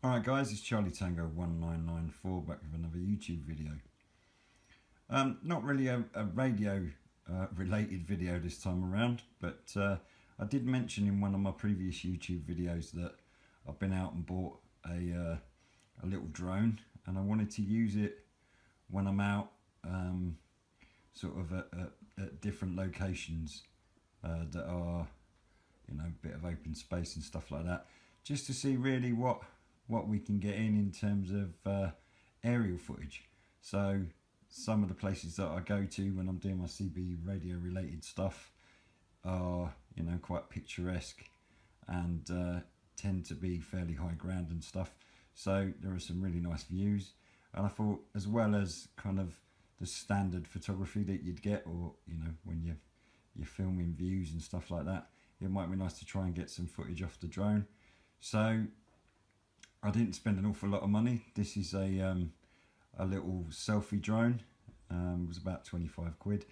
Alright guys, it's Charlie Tango 1994 back with another YouTube video. Not really a radio related video this time around, but I did mention in one of my previous YouTube videos that I've been out and bought a little drone, and I wanted to use it when I'm out sort of at different locations that are, you know, a bit of open space and stuff like that, just to see really what we can get in terms of aerial footage. So some of the places that I go to when I'm doing my CB radio related stuff are, you know, quite picturesque and tend to be fairly high ground and stuff. So there are some really nice views, and I thought, as well as kind of the standard photography that you'd get, or you know, when you're filming views and stuff like that, it might be nice to try and get some footage off the drone. So I didn't spend an awful lot of money. This is a little selfie drone. It was about 25 quid,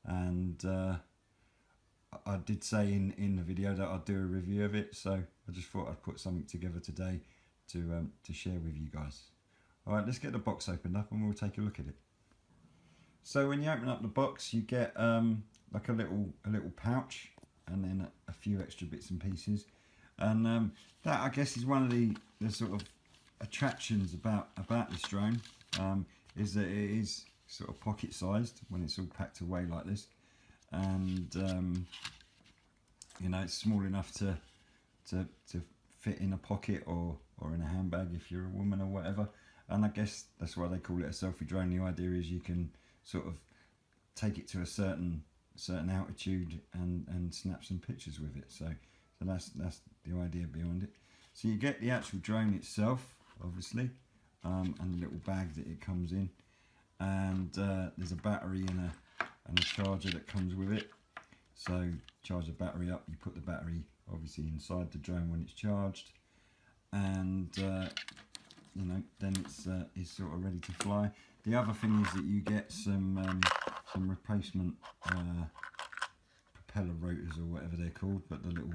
and I did say in the video that I'd do a review of it, so I just thought I'd put something together today to share with you guys. Alright, let's get the box opened up and we'll take a look at it. So when you open up the box, you get like a little pouch, and then a few extra bits and pieces. And that, I guess, is one of the sort of attractions about this drone, is that it is sort of pocket sized when it's all packed away like this, and you know, it's small enough to fit in a pocket or in a handbag if you're a woman or whatever. And I guess that's why they call it a selfie drone. The idea is you can sort of take it to a certain altitude and snap some pictures with it. So that's the idea behind it. So you get the actual drone itself, obviously, and the little bag that it comes in, and there's a battery and a charger that comes with it. So charge the battery up, you put the battery obviously inside the drone when it's charged, and you know, then it's sort of ready to fly. The other thing is that you get some replacement propeller rotors, or whatever they're called, but the little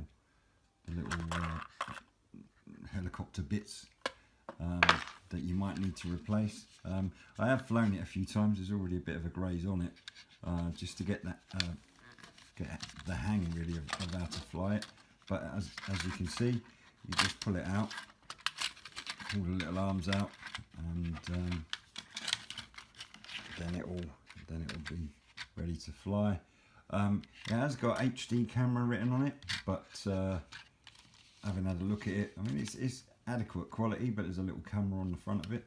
helicopter bits that you might need to replace. I have flown it a few times. There's already a bit of a graze on it, just to get the hang really of how to fly it. But as you can see, you just pull it out, pull the little arms out, and then it will be ready to fly. It has got HD camera written on it, but having had a look at it, I mean, it's adequate quality, but there's a little camera on the front of it,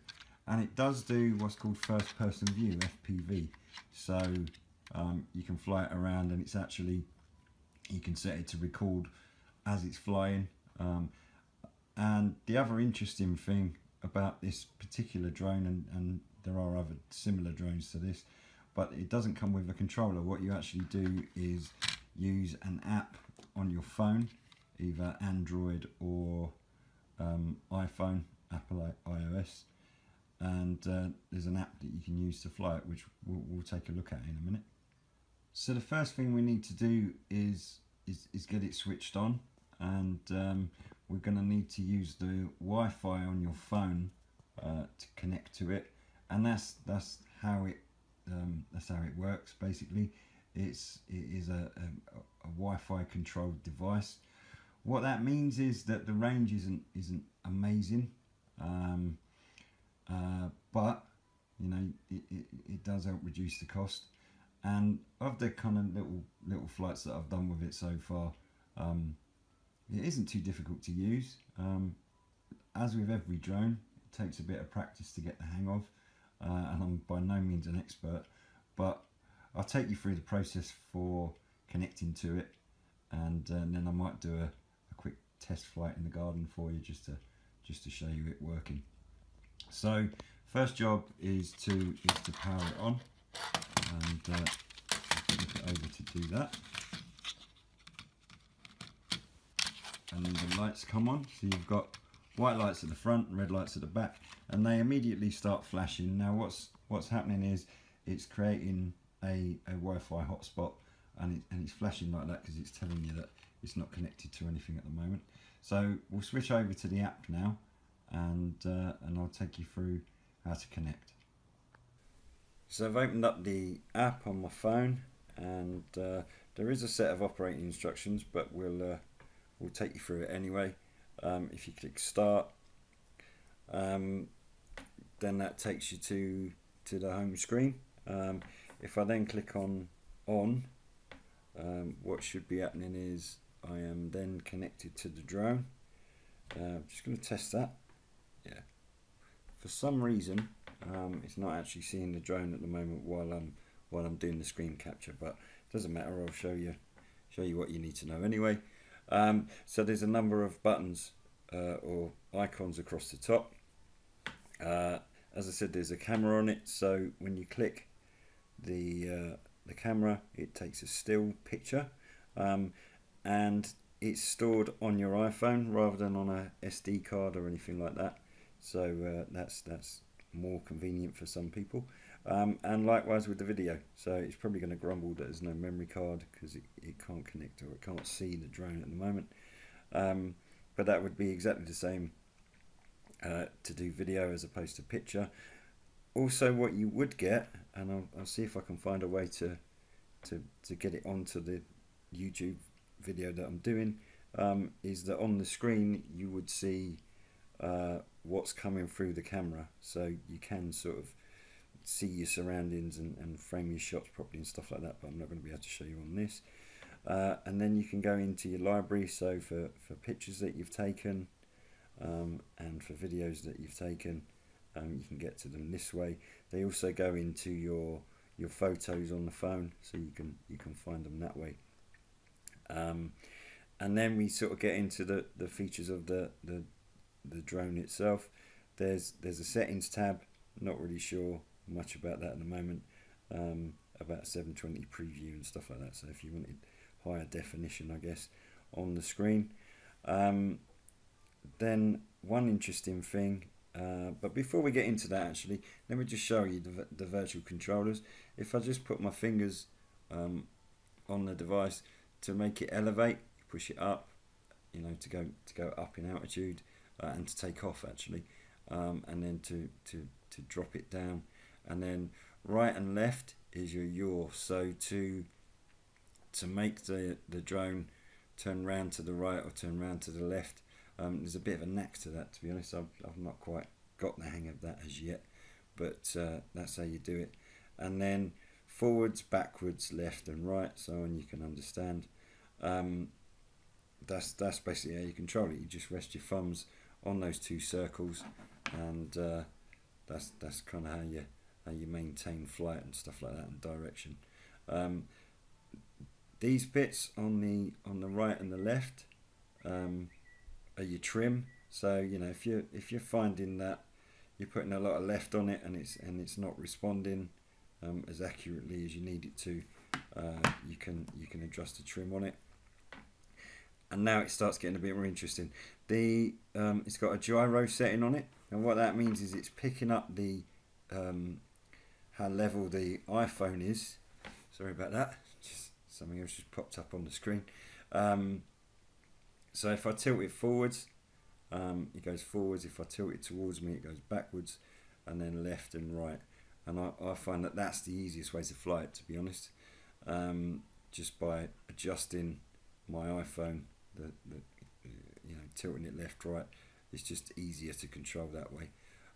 and it does do what's called first person view, FPV. So you can fly it around, and it's actually, you can set it to record as it's flying. And the other interesting thing about this particular drone, and there are other similar drones to this, but it doesn't come with a controller. What you actually do is use an app on your phone, either Android or iPhone, Apple iOS, and there's an app that you can use to fly it, which we'll take a look at in a minute. So the first thing we need to do is get it switched on, and we're going to need to use the Wi-Fi on your phone to connect to it, and that's how it works. Basically, it is a Wi-Fi controlled device. What that means is that the range isn't amazing, but you know, it does help reduce the cost. And of the kind of little flights that I've done with it so far, it isn't too difficult to use. As with every drone, it takes a bit of practice to get the hang of, and I'm by no means an expert, but I'll take you through the process for connecting to it, and then I might do a quick test flight in the garden for you, just to show you it working. So first job is to power it on, and flip it over to do that, and the lights come on. So you've got white lights at the front and red lights at the back, and they immediately start flashing. Now what's happening is it's creating a Wi-Fi hotspot, and it's flashing like that because it's telling you that it's not connected to anything at the moment. So we'll switch over to the app now, and I'll take you through how to connect. So I've opened up the app on my phone, and there is a set of operating instructions, but we'll take you through it anyway. If you click start, then that takes you to the home screen. If I then click on, what should be happening is I am then connected to the drone. I'm just going to test that. Yeah. For some reason, it's not actually seeing the drone at the moment while I'm doing the screen capture, but it doesn't matter. I'll show you what you need to know anyway. So there's a number of buttons or icons across the top. As I said, there's a camera on it, so when you click the camera, it takes a still picture, and it's stored on your iPhone rather than on a SD card or anything like that. So that's more convenient for some people, and likewise with the video. So it's probably going to grumble that there's no memory card because it can't connect or it can't see the drone at the moment, but that would be exactly the same to do video as opposed to picture. Also, what you would get, and I'll see if I can find a way to get it onto the YouTube video that I'm doing, is that on the screen you would see what's coming through the camera, so you can sort of see your surroundings and frame your shots properly and stuff like that, but I'm not going to be able to show you on this. And then you can go into your library, so for pictures that you've taken and for videos that you've taken, you can get to them this way. They also go into your photos on the phone, so you can find them that way. And then we sort of get into the features of the drone itself. There's a settings tab. Not really sure much about that at the moment, about 720 preview and stuff like that, so if you wanted higher definition, I guess, on the screen. Then one interesting thing, but before we get into that, actually, let me just show you the virtual controllers. If I just put my fingers on the device to make it elevate, push it up, to go up in altitude, and to take off actually, and then to drop it down, and then right and left is your yaw. So to make the drone turn round to the right or turn round to the left, there's a bit of a knack to that, to be honest. I've not quite got the hang of that as yet, but that's how you do it. And then forwards, backwards, left and right, so on, you can understand. That's basically how you control it. You just rest your thumbs on those two circles, and that's kind of how you maintain flight and stuff like that, and direction. These bits on the right and the left are your trim. So if you're finding that you're putting a lot of left on it and it's not responding as accurately as you need it to, you can adjust the trim on it. And now it starts getting a bit more interesting. It's got a gyro setting on it, and what that means is it's picking up the how level the iPhone is. Sorry about that. Something else just popped up on the screen. So if I tilt it forwards, it goes forwards. If I tilt it towards me, it goes backwards, and then left and right. And I find that that's the easiest way to fly it, to be honest. Just by adjusting my iPhone, tilting it left, right, it's just easier to control that way.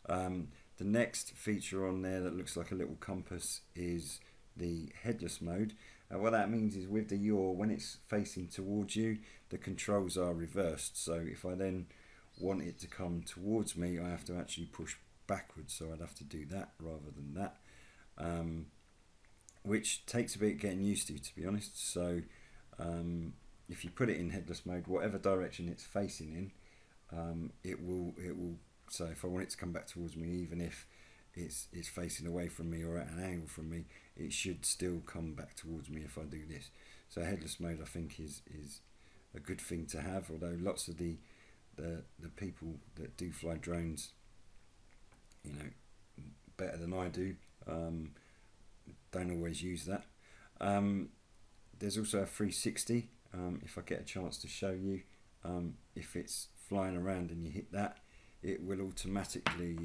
The next feature on there that looks like a little compass is the headless mode. And what that means is with the yaw, when it's facing towards you, the controls are reversed. So if I then want it to come towards me, I have to actually push backwards. So I'd have to do that rather than that, which takes a bit getting used to be honest. So if you put it in headless mode, whatever direction it's facing in, it will. So if I want it to come back towards me, even if it's facing away from me or at an angle from me, it should still come back towards me if I do this. So headless mode, I think, is a good thing to have, although lots of the people that do fly drones, better than I do, don't always use that. There's also a 360, if I get a chance to show you. If it's flying around and you hit that, it will automatically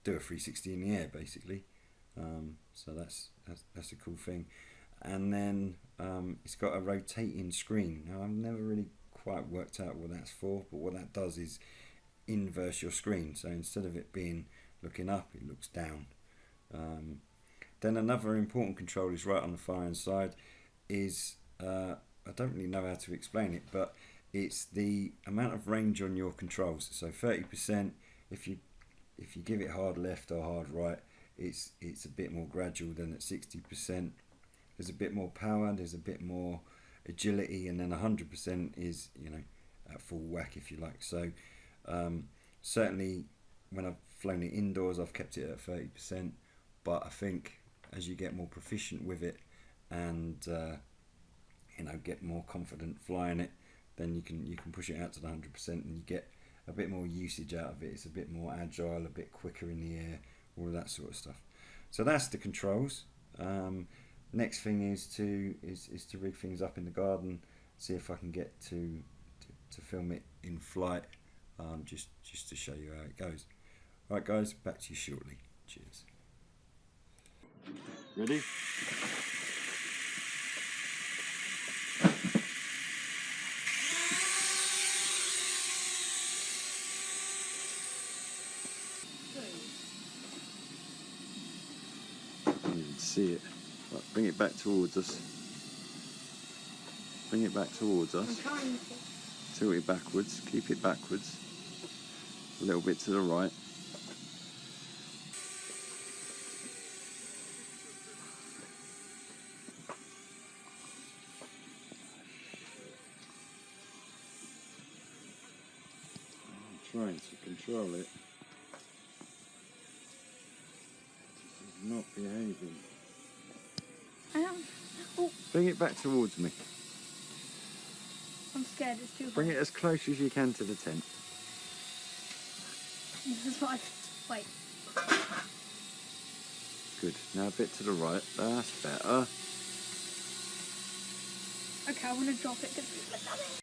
do a 360 in the air, basically. So that's a cool thing. And then it's got a rotating screen. Now, I've never really quite worked out what that's for, but what that does is inverse your screen. So instead of it being looking up, it looks down. Then another important control is right on the far end side is, I don't really know how to explain it, but it's the amount of range on your controls. So 30%, if you give it hard left or hard right, it's a bit more gradual than at 60%. There's a bit more power, there's a bit more agility, and then 100% is, you know, at full whack, if you like. So certainly when I've flown it indoors, I've kept it at 30%, but I think as you get more proficient with it and you know, get more confident flying it, then you can push it out to the 100% and you get a bit more usage out of it. It's a bit more agile, a bit quicker in the air, all of that sort of stuff. So that's the controls. Next thing is to rig things up in the garden, see if I can get to film it in flight, just to show you how it goes. Alright guys, back to you shortly. Cheers. Ready? You can see it. Right, bring it back towards us. Bring it back towards us. I'm trying to. Tilt it backwards. Keep it backwards. A little bit to the right. I'm trying to control it. It's not behaving. I am. Oh, Bring it back towards me. I'm scared. It's too hot. Bring it as close as you can to the tent. This is what wait. Good. Now a bit to the right. That's better. Okay, I want to drop it.